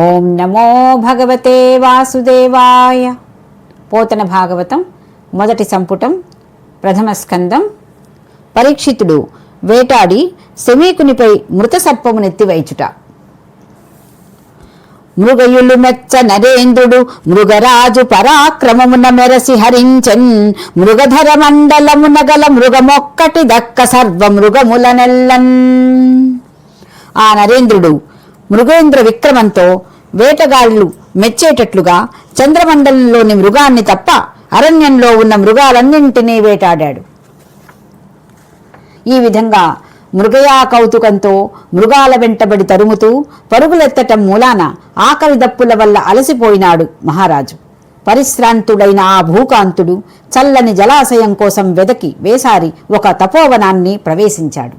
ఓం నమో భగవతే వాసుదేవాయ. పోతన భాగవతం మొదటి సంపుటం ప్రథమ స్కందం. పరీక్షితుడు వేటాడి శమీకునిపై మృత సర్పమునెత్తివైచుట. మృగయులు మెచ్చ నరేంద్రుడు మృగరాజు పరాక్రమమున మెరసి హరించెన్. మృగధర మండలమున గల మృగమొక్కటి దక్క సర్వ మృగములనెల్లన్. ఆ నరేంద్రుడు మృగేంద్ర విక్రమంతో వేటగాళ్ళు మెచ్చేటట్లుగా చంద్రమండలంలోని మృగాన్ని తప్ప అరణ్యంలో ఉన్న మృగాలన్నింటినీ వేటాడాడు. ఈ విధంగా మృగయా కౌతుకంతో మృగాల వెంటబడి తరుముతూ పరుగులెత్తటం మూలాన ఆకలి దప్పుల వల్ల అలసిపోయినాడు మహారాజు. పరిశ్రాంతుడైన ఆ భూకాంతుడు చల్లని జలాశయం కోసం వెదకి వేసారి ఒక తపోవనాన్ని ప్రవేశించాడు.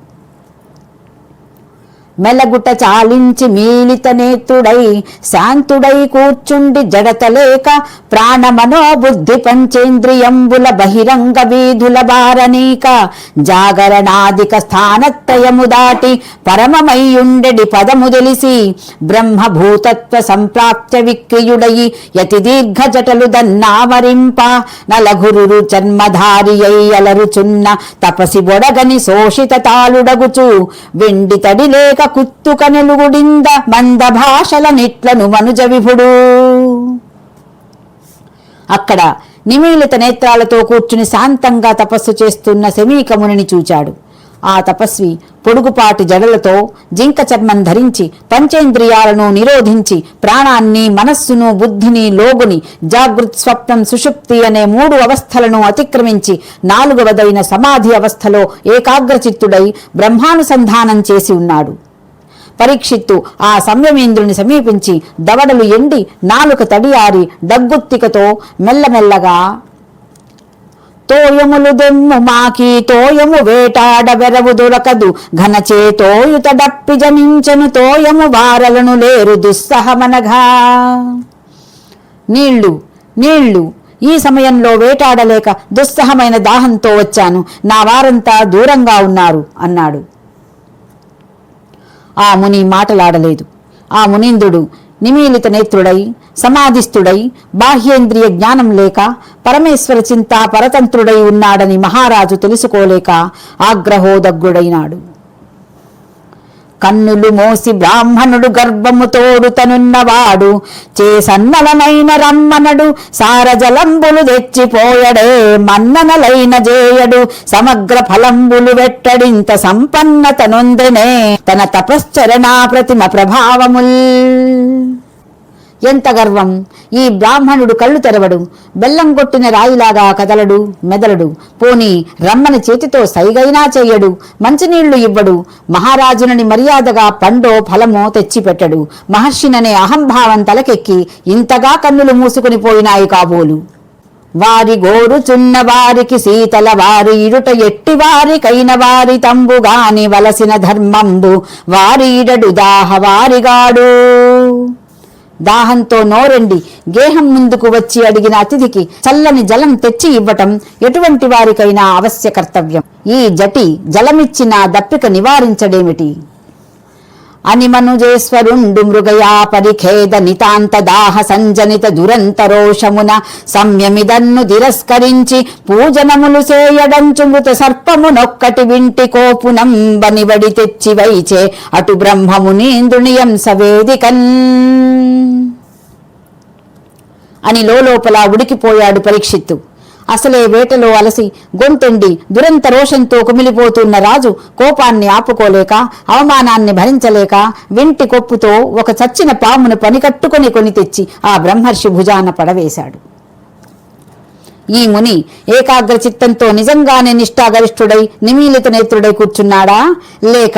మెల్లగుట్ట చాలించి మీలిత నేత్రుడై శాంతుడై కూర్చుండి జడతలేక ప్రాణమనో బుద్ధి పంచేంద్రియంబుల బహిరంగ వీధుల బారనీక జాగరణాదిక స్థానత్రయము దాటి పరమమయ్యుండెడి పదము తెలిసి బ్రహ్మభూతత్వ సంప్రాప్త్య విక్రియుడయి యతి దీర్ఘ జటలు దన్నావరింప నలగురు జన్మధారి అలరుచున్న తపసి బొడగని శోషిత తాళుడగుచు వెండి తడి లేక కుత్తుక నెలుగుడింద మంద భాషల నిట్లను మనుజ విభుడు. అక్కడ నిమీలిత నేత్రాలతో కూర్చుని శాంతంగా తపస్సు చేస్తున్న శమీకమునిని చూచాడు. ఆ తపస్వి పొడుగుపాటి జడలతో జింక చర్మం ధరించి పంచేంద్రియాలను నిరోధించి ప్రాణాన్ని మనస్సును బుద్ధిని లోగుని జాగృత్ స్వప్నం సుషుప్తి అనే 3 అవస్థలను అతిక్రమించి 4వదైన సమాధి అవస్థలో ఏకాగ్రచిత్తుడై బ్రహ్మానుసంధానం చేసి ఉన్నాడు. పరీక్షిత్తు ఆ సంయమేంద్రుని సమీపించి దవడలు ఎండి నాలుక తడియారి డగ్గుత్తికతో మెల్లమెల్లగా తోయములు దెమ్ము మాకి తోయము వేటాడ వెరవు దొరకదు ఘనచేతోయుత డప్పి జనించను తోయము వారలను లేరు దుస్సహమనగా. నీళ్లు నీళ్లు, ఈ సమయంలో వేటాడలేక దుస్సహమైన దాహంతో వచ్చాను, నా వారంతా దూరంగా ఉన్నారు అన్నాడు. ఆ ముని మాటలాడలేదు. ఆ మునీంద్రుడు నిమీలిత నేత్రుడై సమాధిస్థుడై బాహ్యేంద్రియ జ్ఞానం లేక పరమేశ్వర చింతా పరతంత్రుడై ఉన్నాడని మహారాజు తెలుసుకోలేక ఆగ్రహోదగ్రుడైనాడు. కన్నులు మోసి బ్రాహ్మణుడు గర్భము తోడుతనున్నవాడు చేసన్నలనైన రమ్మనడు సారజలంబులు తెచ్చిపోయడే మన్ననలైన జేయడు సమగ్ర ఫలంబులు వెట్టడింత సంపన్నత నొందెనే తన తపశ్చరణా ప్రతిమ ప్రభావముల్. ఎంత గర్వం! ఈ బ్రాహ్మణుడు కళ్ళు తెరవడు, బెల్లం కొట్టిన రాయిలాగా కదలడు మెదలడు, పోని రమ్మని చేతితో సైగైనా చెయ్యడు, మంచినీళ్లు ఇవ్వడు, మహారాజునని మర్యాదగా పండో ఫలమో తెచ్చిపెట్టడు. మహర్షిననే అహంభావం తలకెక్కి ఇంతగా కన్నులు మూసుకుని పోయినాయి కాబోలు. వారి గోరుచున్న వారికి శీతల వారి ఇరుట ఎట్టి వారికైన వారి తంబుగాని వలసిన ధర్మంబు వారి ఇడడు దాహ వారిగాడు. దాహంతో నోరెండి గేహం ముందుకు వచ్చి అడిగిన అతిథికి చల్లని జలం తెచ్చి ఇవ్వటం ఎటువంటి వారికైనా అవశ్య కర్తవ్యం. ఈ జటి జలమిచ్చిన దప్పిక నివారించడేమిటి? అనిమనుజేశ్వరుండు మృగయా పరిఖేద నితాంత దాహ సంజనిత దురంతరోషమున సంయమిదన్ను తిరస్కరించి పూజనములు చేయడంచు మృత సర్పమునొక్కటి వింటి కోపునంబనిబడి తెచ్చి వైచే అటు బ్రహ్మమునీంద్రునియం సవేదికన్ అని లోపల ఉడికిపోయాడు పరీక్షిత్తు. అసలే వేటలో అలసి గొంతెండి దురంత రోషంతో కుమిలిపోతున్న రాజు కోపాన్ని ఆపుకోలేక అవమానాన్ని భరించలేక వింటి కొప్పుతో ఒక చచ్చిన పామును పనికట్టుకొని కొని తెచ్చి ఆ బ్రహ్మర్షి భుజాన పడవేశాడు. ఈ ముని ఏకాగ్ర చిత్తంతో నిజంగానే నిష్ఠాగరిష్ఠుడై నిమీలిత నేత్రుడై కూర్చున్నాడా, లేక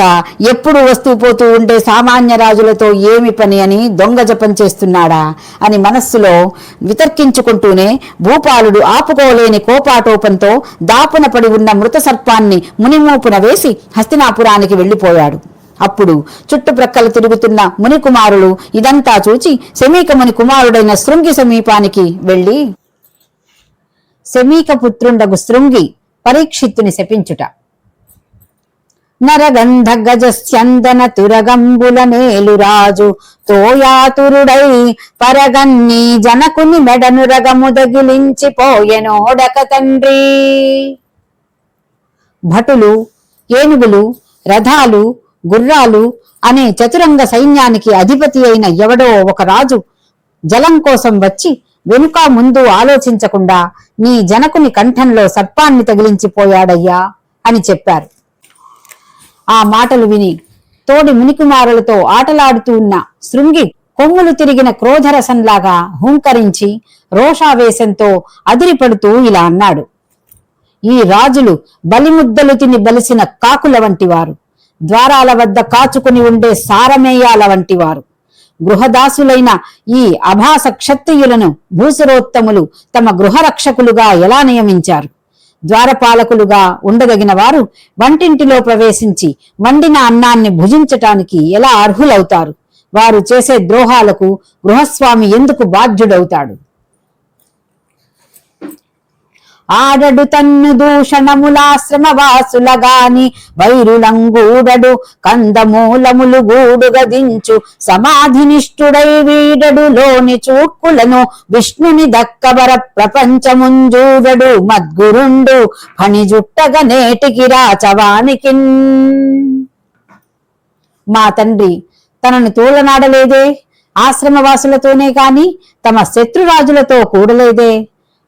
ఎప్పుడు వస్తూ పోతూ ఉండే సామాన్య రాజులతో ఏమి పని అని దొంగ జపం చేస్తున్నాడా అని మనస్సులో వితర్కించుకుంటూనే భూపాలుడు ఆపుకోలేని కోపాటోపంతో దాపున పడి ఉన్న మృత సర్పాన్ని మునిమూపున వేసి హస్తినాపురానికి వెళ్ళిపోయాడు. అప్పుడు చుట్టుప్రక్కల తిరుగుతున్న మునికుమారులు ఇదంతా చూచి శమీకముని కుమారుడైన శృంగి సమీపానికి వెళ్ళి శమీక పుత్రుండగు శృంగి పరీక్షిత్తుని శపించుట. నరగంధ గజస్యందన తురగంబుల నేలురాజు తోయాతురుడై పరగన్ని జనకుని మెడను రగముదగిలించిపోయెనోడక తండ్రి. భటులు, ఏనుగులు, రథాలు, గుర్రాలు అనే చతురంగ సైన్యానికి అధిపతి అయిన ఎవడో ఒక రాజు జలం కోసం వచ్చి వెనుక ముందు ఆలోచించకుండా నీ జనకుని కంఠంలో సర్పాన్ని తగిలించిపోయాడయ్యా అని చెప్పారు. ఆ మాటలు విని తోడి మునికుమారులతో ఆటలాడుతూ ఉన్న శృంగి కొమ్ములు తిరిగిన క్రోధరసంలాగా హుంకరించి రోషావేశంతో అదిరిపడుతూ ఇలా అన్నాడు. ఈ రాజులు బలిముద్దలు తిని బలిసిన కాకుల వంటివారు, ద్వారాల వద్ద కాచుకుని ఉండే సారమేయాల వంటివారు. గృహదాసులైన ఈ అభాస క్షత్రియులను భూసురోత్తములు తమ గృహరక్షకులుగా ఎలా నియమించారు? ద్వారపాలకులుగా ఉండదగిన వారు వంటింటిలో ప్రవేశించి వండిన అన్నాన్ని భుజించటానికి ఎలా అర్హులవుతారు? వారు చేసే ద్రోహాలకు గృహస్వామి ఎందుకు బాధ్యుడవుతాడు? ఆడడు తన్ను దూషణములాశ్రమవాసులగాని వైరులంగూడడు కందమూలములు గూడుగదించు సమాధినిష్ఠుడై వీడడు లోని చూక్కులను విష్ణుని దక్కబర ప్రపంచముంజూడడు మద్గురుండు ఫణిజుట్టగ నేటికి రాచవానికి. మా తండ్రి తనను తోలనాడలేదే, ఆశ్రమవాసులతోనే కాని తమ శత్రురాజులతో కూడలేదే.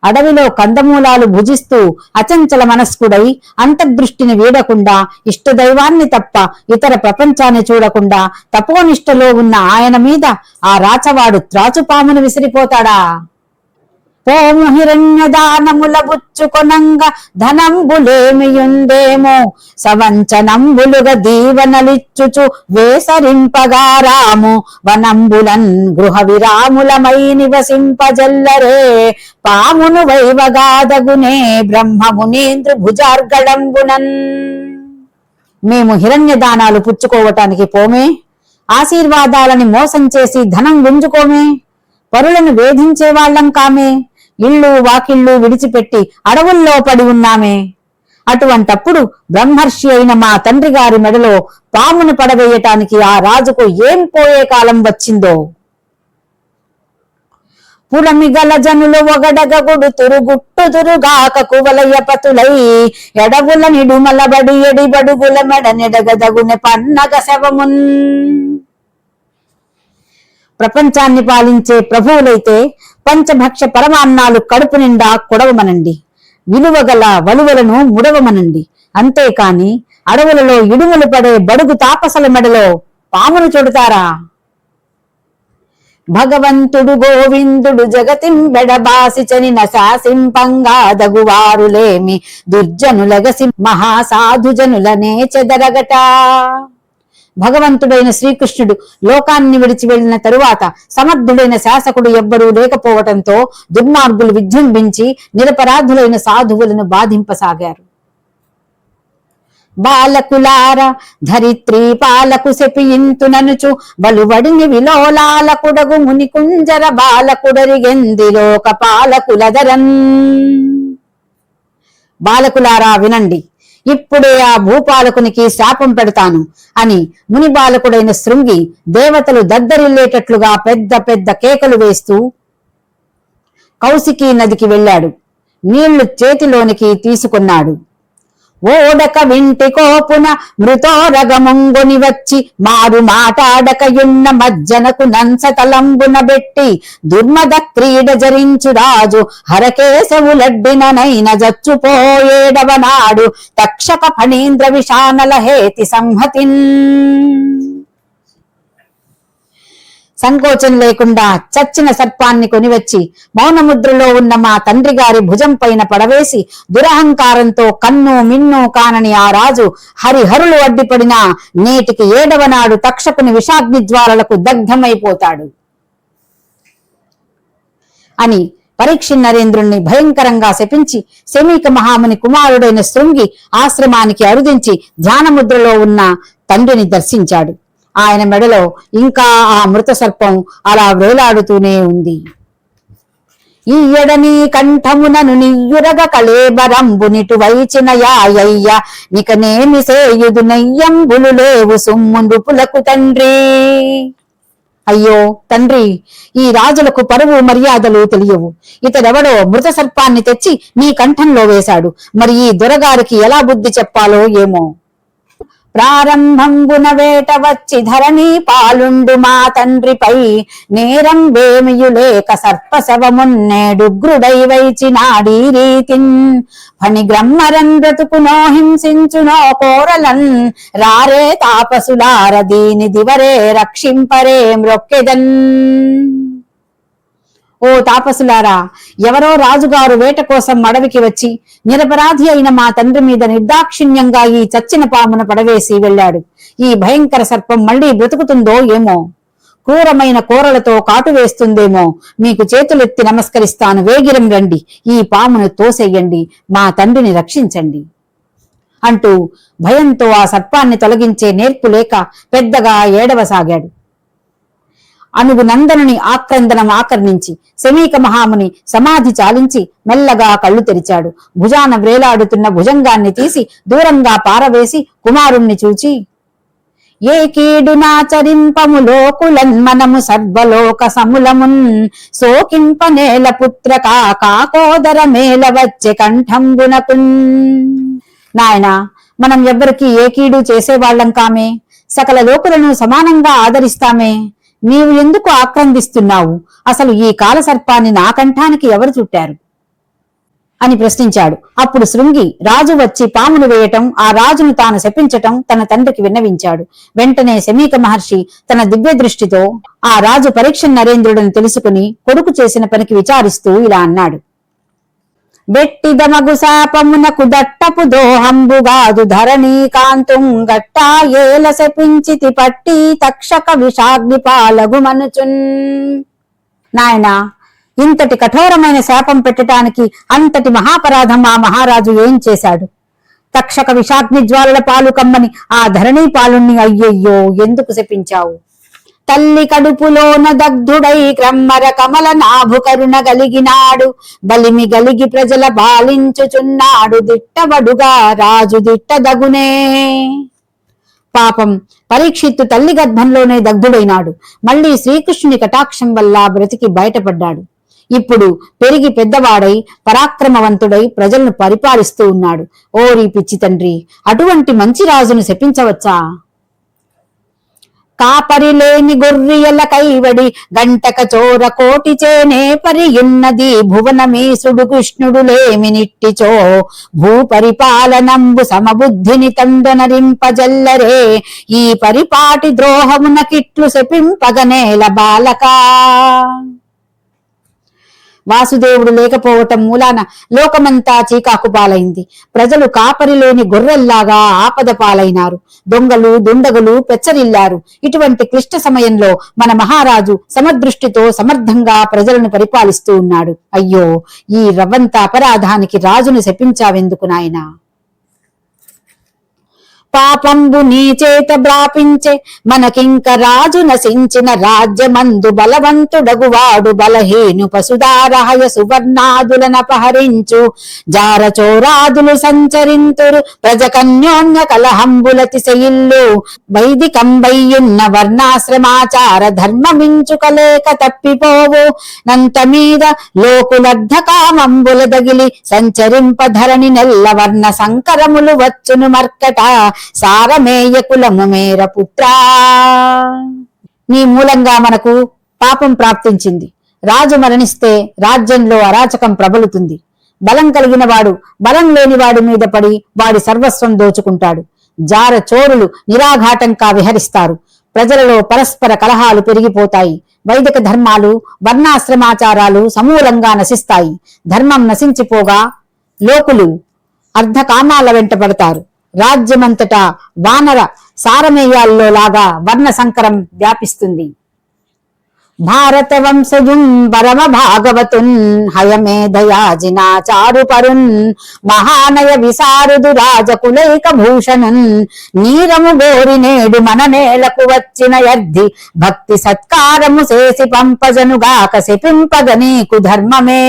అడవిలో కందమూలాలు భుజిస్తూ అచంచల మనస్కుడై అంతర్దృష్టిని వీడకుండా ఇష్టదైవాన్ని తప్ప ఇతర ప్రపంచాన్ని చూడకుండా తపోనిష్టలో ఉన్న ఆయన మీద ఆ రాచవాడు త్రాచుపామును విసిరిపోతాడా? పోము హిరణ్యదానముల బుచ్చుకొనంగ ధనంబులేమియుందేమో సవంచనంబులుగా దీవనలిచ్చుచు వేసరింపగారాము వనంబులన్ గృహ విరాములమై నివసింపజల్లరే పామును వైవగాదగునే బ్రహ్మమునేంద్రు భుజార్గడంబునన్. మేము హిరణ్యదానాలు పుచ్చుకోవటానికి పోమే, ఆశీర్వాదాలని మోసం చేసి ధనం గుంజుకోమే, పరులను వేధించే వాళ్ళం కామే, ఇళ్ళు వాకిళ్ళు విడిచిపెట్టి అడవుల్లో పడి ఉన్నామే. అటువంటప్పుడు బ్రహ్మర్షి అయిన మా తండ్రి గారి మెడలో పామును పడవేయటానికి ఆ రాజుకు ఏం పోయే కాలం వచ్చిందో. పురమిగల జనులు ఒగడగగుడు తురుగుట్టు తురుగాక కువలయపతులై ఎడవుల నిడుమలబడి ఎడిబడుగుల మెడ నెడగదగునె పన్నగ శవమున్. ప్రపంచాన్ని పాలించే ప్రభువులైతే పంచభక్ష పరమాన్నాలు కడుపు నిండా కొడవమనండి, విలువగల వలువలను ముడవమనండి. అంతేకాని అడవులలో ఇడుములు పడే బడుగు తాపసల మెడలో పామును చుడతారా? భగవంతుడు గోవిందుడు జగతింబెడబాసి చనిన శాసింపంగా దగువారులేమి దుర్జనులగసి మహాసాధుజనులనే చెదరగట. భగవంతుడైన శ్రీకృష్ణుడు లోకాన్ని విడిచి వెళ్లిన తరువాత సమర్థుడైన శాసకుడు ఎవ్వరూ లేకపోవటంతో దుర్మార్గులు విజృంభించి నిరపరాధులైన సాధువులను బాధింపసాగారు. బాలకులార ధరిత్రీ పాలకు శపియింతుననుచు బలువడిని విలోలాలకుడగు మునికుంజర బాలకుడరిగెందిలోక పాలకులదరన్. బాలకులారా వినండి, ఇప్పుడే ఆ భూపాలకునికి శాపం పెడతాను అని ముని బాలకుడైన శృంగి దేవతలు దద్దరిల్లేటట్లుగా పెద్ద పెద్ద కేకలు వేస్తూ కౌశికీ నదికి వెళ్ళాడు. నీళ్లు చేతిలోనికి తీసుకున్నాడు. ఓడక వింటి కోపున మృతోరగముంగుని వచ్చి మారు మాటాడకయున్న మజ్జనకు నంసతలంబున బెట్టి దుర్మద క్రీడ జరించు రాజు హరకేశవులడ్డిననైన జచ్చుపోయేడవనాడు తక్షక ఫణీంద్ర విషానల హేతి సంహతిన్. సంకోచం లేకుండా చచ్చిన సర్పాన్ని కొనివచ్చి మౌనముద్రలో ఉన్న మా తండ్రి గారి భుజం పైన పడవేసి దురహంకారంతో కన్ను మిన్ను కానని ఆ రాజు హరిహరులు అడ్డిపడినా నేటికి 7వ నాడు తక్షకుని విషాగ్ని జ్వాలలకు దగ్ధమైపోతాడు అని పరీక్షిత్ నరేంద్రుణ్ణి భయంకరంగా శపించి శమీక మహాముని కుమారుడైన శృంగి ఆశ్రమానికి అరుదించి ధ్యానముద్రలో ఉన్న తండ్రిని దర్శించాడు. ఆయన మెడలో ఇంకా ఆ మృత సర్పం అలా వేలాడుతూనే ఉంది. ఈయడని కంఠమునను నియ్యురగ కళేబరంబునిటు వైచిన యాయయ్య నికనేమి సేయుదు నయ్యంబులు లేవు సుమ్ము నృపులకు తండ్రి. అయ్యో తండ్రి, ఈ రాజులకు పరువు మర్యాదలు తెలియవు. ఇతడెవడో మృత సర్పాన్ని తెచ్చి నీ కంఠంలో వేశాడు. మరి ఈ దొరగారికి ఎలా బుద్ధి చెప్పాలో ఏమో. ప్రారంభంబున వేట వచ్చి ధరణి పాలుండు మా తండ్రిపై నేరం వేమియులేక సర్పశవమున్నేడుగ్రుడై వైచినాడీ రీతిన్ ఫణిగ్రమ్మరన్ బ్రతుకునో హింసించునో కోరలన్ రారే తాపసులార దీని దివరే రక్షింపరే మ్రొక్కెదన్. ఓ తాపసులారా, ఎవరో రాజుగారు వేట కోసం అడవికి వచ్చి నిరపరాధి అయిన మా తండ్రి మీద నిర్దాక్షిణ్యంగా ఈ చచ్చిన పామును పడవేసి వెళ్ళాడు. ఈ భయంకర సర్పం మళ్లీ బ్రతుకుతుందో ఏమో, క్రూరమైన కోరలతో కాటు వేస్తుందేమో. మీకు చేతులెత్తి నమస్కరిస్తాను, వేగిరం రండి, ఈ పామును తోసెయ్యండి, మా తండ్రిని రక్షించండి అంటూ భయంతో ఆ సర్పాన్ని తొలగించే నేర్పు లేక పెద్దగా ఏడవసాగాడు. అనుగు నందనుని ఆక్రందనం ఆకర్ణించి శమీక మహాముని సమాధి చాలించి మెల్లగా కళ్ళు తెరిచాడు. భుజాన వ్రేలాడుతున్న భుజంగాన్ని తీసి దూరంగా పారవేసి కుమారుణ్ణి చూచి, ఏ కీడునాచరింపము లోకులన్ మనము సర్వలోక సములమున్ సోకింప నేల పుత్ర కాకోదర మేల వచ్చే కంఠంబునకున్. నాయనా, మనం ఎవ్వరికి ఏ కీడు చేసేవాళ్లం కామే, సకల లోకులను సమానంగా ఆదరిస్తామే. నీవు ఎందుకు ఆక్రందిస్తున్నావు? అసలు ఈ కాలసర్పాన్ని నా కంఠానికి ఎవరు చుట్టారు అని ప్రశ్నించాడు. అప్పుడు శృంగి రాజు వచ్చి పామును వేయటం, ఆ రాజును తాను శపించటం తన తండ్రికి విన్నవించాడు. వెంటనే శమీక మహర్షి తన దివ్య దృష్టితో ఆ రాజు పరీక్ష నరేంద్రుడని తెలుసుకుని కొడుకు చేసిన పనికి విచారిస్తూ ఇలా అన్నాడు. బెట్టిదమగు శాపమునకు దట్టపు దోహంబుగాదు ధరణీ కాంతుం గట్టా ఏల శపించితి పట్టి తక్షక విషాగ్ని పాలగు మనుచున్. నాయనా, ఇంతటి కఠోరమైన శాపం పెట్టడానికి అంతటి మహాపరాధం ఆ మహారాజు ఏం చేశాడు? తక్షక విషాగ్ని జ్వాలల పాలు కమ్మని ఆ ధరణీ పాలుణ్ణి అయ్యయ్యో ఎందుకు శపించావు? తల్లి కడుపులోన దగ్ధుడై క్రమ్మర కమల నాభు కరుణ గలిగినాడు, బలిమి గలిగి ప్రజల పాలించుచున్నాడు, దిట్టబడుగా రాజు దిట్టదగునే. పాపం, పరీక్షిత్తు తల్లి గర్భంలోనే దగ్ధుడైనాడు. మళ్లీ శ్రీకృష్ణుని కటాక్షం వల్ల బ్రతికి బయటపడ్డాడు. ఇప్పుడు పెరిగి పెద్దవాడై పరాక్రమవంతుడై ప్రజలను పరిపాలిస్తూ ఉన్నాడు. ఓరి పిచ్చి తండ్రి, అటువంటి మంచి రాజును శపించవచ్చా? కాపరిలేని గొర్రెల కైవడి గంటక చోర కోటి చేనే పరియున్నది భువనమీసుడు కృష్ణుడు లేమి నిట్టిచో భూపరిపాలనంబు సమబుద్ధిని తండనరింపజల్లరే ఈ పరిపాటి ద్రోహమున కిట్లు శపింపగనేల బాలకా. వాసుదేవుడు లేకపోవటం మూలాన లోకమంతా చీకాకు పాలైంది. ప్రజలు కాపరిలోని గొర్రెల్లాగా ఆపద పాలైనారు. దొంగలు దుండగులు పెచ్చరిల్లారు. ఇటువంటి క్లిష్ట సమయంలో మన మహారాజు సమదృష్టితో సమర్థంగా ప్రజలను పరిపాలిస్తూ ఉన్నాడు. అయ్యో, ఈ రవ్వంత అపరాధానికి రాజును శపించావెందుకు నాయనా? పాపంబు నీ చేత బ్రాపించే మనకింక రాజు నశించిన రాజ్యమందు బలవంతుడగువాడు బలహీను పశుదారహయ సువర్ణాదులనపహరించు జారచోరాదులు సంచరింతురు ప్రజకన్యోన్య కలహంబులతిశయిల్లు వైదికంబయ్యున్న వర్ణాశ్రమాచార ధర్మమించుకలేక తప్పిపోవు నంత మీద లోకులర్ధకామంబుల దగిలి సంచరింపధరణి నెల్ల వర్ణ సంకరములు వచ్చును మర్కట సారమేయ కులము మేర పుత్రా. నీ మూలంగా మనకు పాపం ప్రాప్తించింది. రాజు మరణిస్తే రాజ్యంలో అరాచకం ప్రబలుతుంది. బలం కలిగిన వాడు బలం లేని వాడి మీద పడి వాడి సర్వస్వం దోచుకుంటాడు. జార చోరులు నిరాఘాటంగా విహరిస్తారు. ప్రజలలో పరస్పర కలహాలు పెరిగిపోతాయి. వైదిక ధర్మాలు వర్ణాశ్రమాచారాలు సమూలంగా నశిస్తాయి. ధర్మం నశించిపోగా లోకులు అర్ధకామాల వెంట పడతారు. రాజ్యమంతటా వానర సారమేయాల్లో లాగా వర్ణ సంకరం వ్యాపిస్తుంది. భారత వంశజుం పరమ భాగవతున్ హయమేధయాజినా చారుపరున్ మహానయ విసారుదు రాజకులైక భూషణున్ నీరము గోరి నేడు మన నేలకు వచ్చిన యర్ధి భక్తి సత్కారము చేసి పంపజనుగాక శపింపగ నీకు ధర్మమే.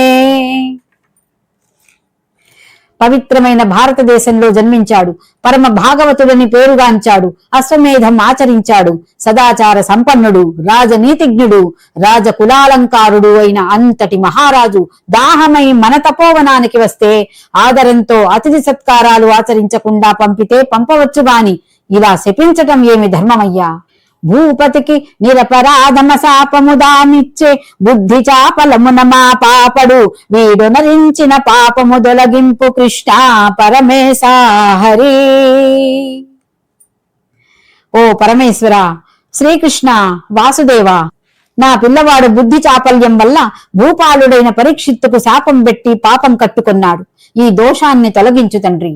పవిత్రమైన భారతదేశంలో జన్మించాడు. పరమ భాగవతుడని పేరుగాంచాడు. అశ్వమేధం ఆచరించాడు. సదాచార సంపన్నుడు, రాజనీతిజ్ఞుడు, రాజకులాలంకారుడు అయిన అంతటి మహారాజు దాహమై మన తపోవనానికి వస్తే ఆదరంతో అతిథి సత్కారాలు ఆచరించకుండా పంపితే పంపవచ్చు గాని ఇలా శపించటం ఏమి ధర్మమయ్యా? భూపతికి నిరపరాధమ శాపము దానిచ్చే బుద్ధి చాపలమున మా పాపడు వీడొనరించిన పాపము దొలగింపు కృష్ణ పరమేశ హరి. ఓ పరమేశ్వర, శ్రీకృష్ణ, వాసుదేవ, నా పిల్లవాడు బుద్ధి చాపల్యం వల్ల భూపాలుడైన పరీక్షిత్తుకు శాపం పెట్టి పాపం కట్టుకున్నాడు. ఈ దోషాన్ని తొలగించు తండ్రి.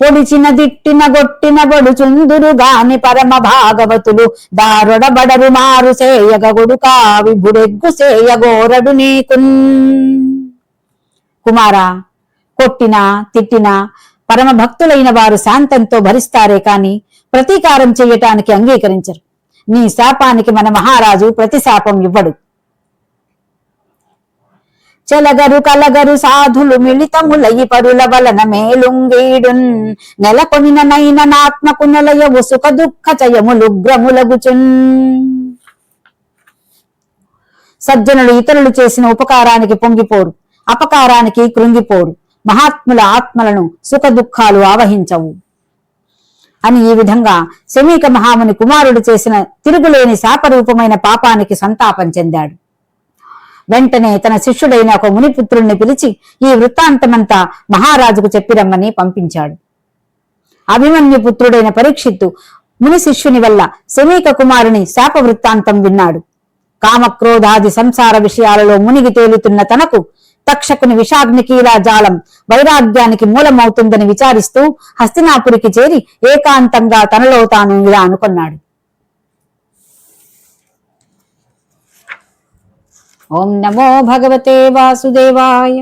పొడిచిన దిట్టిన గొట్టిన బొడుచుందురు గాని పరమ భాగవతులు దారొడబడరు మారు సేయగ గొడుకా విభుడెగ్గు సేయగోరడు నీకున్. కుమారా, కొట్టినా తిట్టినా పరమ భక్తులైన వారు శాంతంతో భరిస్తారే కాని ప్రతీకారం చెయ్యటానికి అంగీకరించరు. నీ శాపానికి మన మహారాజు ప్రతిశాపం ఇవ్వడు. చెలగరు కలగరు సాధులు మిళితములయి పరుల వలన మేలుంగీడున్ నెలకొనిన నైనాత్మకు నెలయవు సుఖ దుఃఖ చయములుగ్రములగుచున్. సజ్జనులు ఇతరులు చేసిన ఉపకారానికి పొంగిపోరు, అపకారానికి కృంగిపోరు. మహాత్ముల ఆత్మలను సుఖ దుఃఖాలు ఆవహించవు అని ఈ విధంగా శమీక మహాముని కుమారుడు చేసిన తిరుగులేని శాపరూపమైన పాపానికి సంతాపం చెందాడు. వెంటనే తన శిష్యుడైన ఒక మునిపుత్రుణ్ణి పిలిచి ఈ వృత్తాంతమంతా మహారాజుకు చెప్పిరమ్మని పంపించాడు. అభిమన్యు పుత్రుడైన పరీక్షిత్తు ముని శిష్యుని వల్ల శమీక కుమారుని శాప వృత్తాంతం విన్నాడు. కామక్రోధాది సంసార విషయాలలో మునిగి తేలుతున్న తనకు తక్షకుని విషాగ్నికీలా జాలం వైరాగ్యానికి మూలమవుతుందని విచారిస్తూ హస్తినాపురికి చేరి ఏకాంతంగా తనలో తాను ఇలా అనుకున్నాడు. ఓం నమో భగవతే వాసుదేవాయ.